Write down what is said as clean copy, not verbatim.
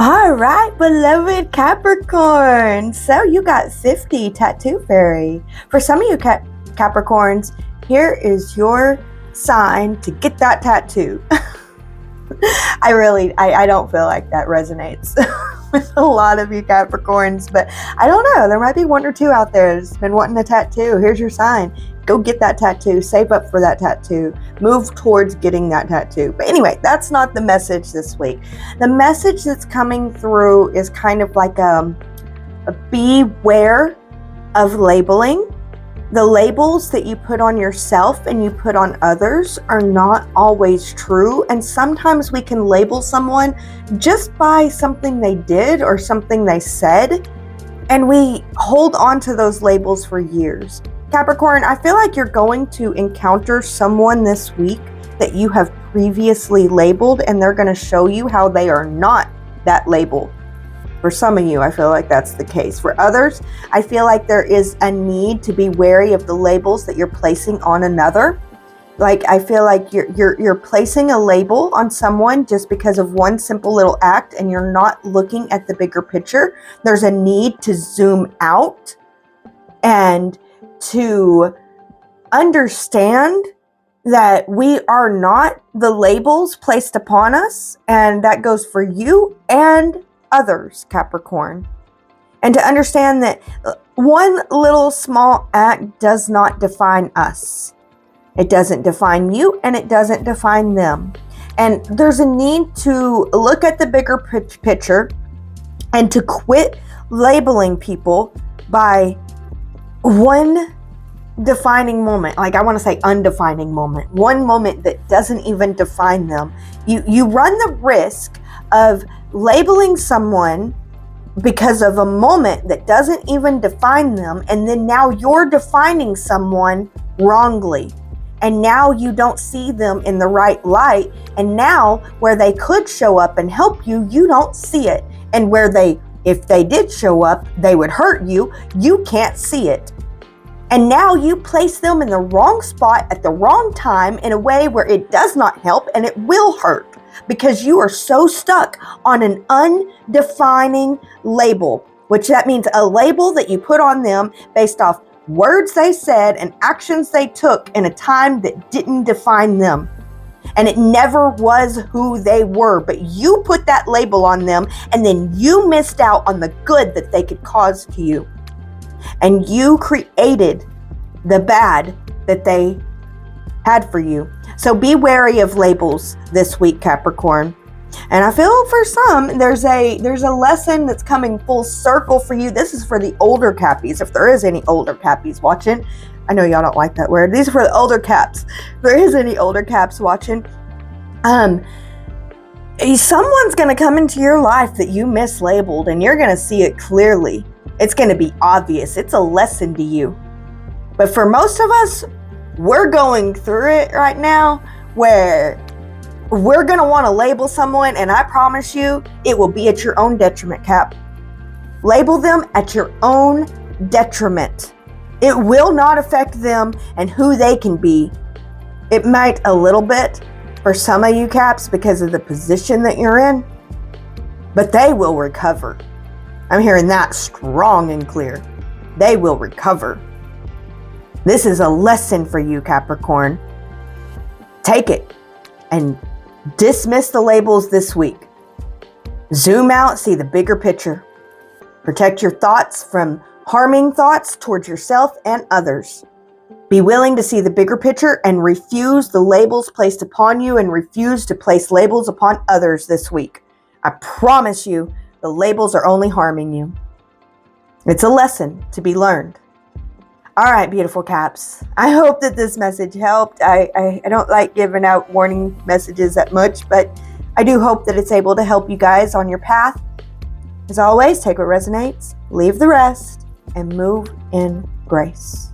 All right, beloved Capricorn. So you got 50 tattoo fairy. For some of you Capricorns, here is your sign to get that tattoo. I don't feel like that resonates with a lot of you Capricorns, but I don't know. There might be one or two out there that's been wanting a tattoo. Here's your sign. Go get that tattoo. Save up for that tattoo. Move towards getting that tattoo. But anyway, that's not the message this week. The message that's coming through is kind of like a beware of labeling. The labels that you put on yourself and you put on others are not always true. And sometimes we can label someone just by something they did or something they said. And we hold on to those labels for years. Capricorn, I feel like you're going to encounter someone this week that you have previously labeled, and they're going to show you how they are not that label. For some of you, I feel like that's the case. For others, I feel like there is a need to be wary of the labels that you're placing on another. Like, I feel like you're placing a label on someone just because of one simple little act, and you're not looking at the bigger picture. There's a need to zoom out and to understand that we are not the labels placed upon us, and that goes for you and others, Capricorn. And to understand that one little small act does not define us. It doesn't define you, and it doesn't define them. And there's a need to look at the bigger picture and to quit labeling people by one defining moment. Like, I want to say undefining moment. One moment that doesn't even define them. You run the risk of labeling someone because of a moment that doesn't even define them, and then now you're defining someone wrongly, and now you don't see them in the right light, and now where they could show up and help you, you don't see it, and if they did show up, they would hurt you, you can't see it. And now you place them in the wrong spot at the wrong time in a way where it does not help, and it will hurt. Because you are so stuck on an undefining label, which that means a label that you put on them based off words they said and actions they took in a time that didn't define them. And it never was who they were, but you put that label on them, and then you missed out on the good that they could cause to you. And you created the bad that they had for you. So be wary of labels this week, Capricorn. And I feel for some, there's a lesson that's coming full circle for you. This is for the older Cappies, if there is any older Cappies watching. I know y'all don't like that word. These are for the older Caps. If there is any older Caps watching. Someone's going to come into your life that you mislabeled, and you're going to see it clearly. It's going to be obvious. It's a lesson to you. But for most of us, we're going through it right now where we're going to want to label someone, and I promise you, it will be at your own detriment, Cap. Label them at your own detriment. It will not affect them and who they can be. It might a little bit for some of you Caps because of the position that you're in, but they will recover. I'm hearing that strong and clear. They will recover. This is a lesson for you, Capricorn. Take it and dismiss the labels this week. Zoom out, see the bigger picture. Protect your thoughts from harming thoughts towards yourself and others. Be willing to see the bigger picture and refuse the labels placed upon you, and refuse to place labels upon others this week. I promise you, the labels are only harming you. It's a lesson to be learned. All right, beautiful Caps. I hope that this message helped. I don't like giving out warning messages that much, but I do hope that it's able to help you guys on your path. As always, take what resonates, leave the rest, and move in grace.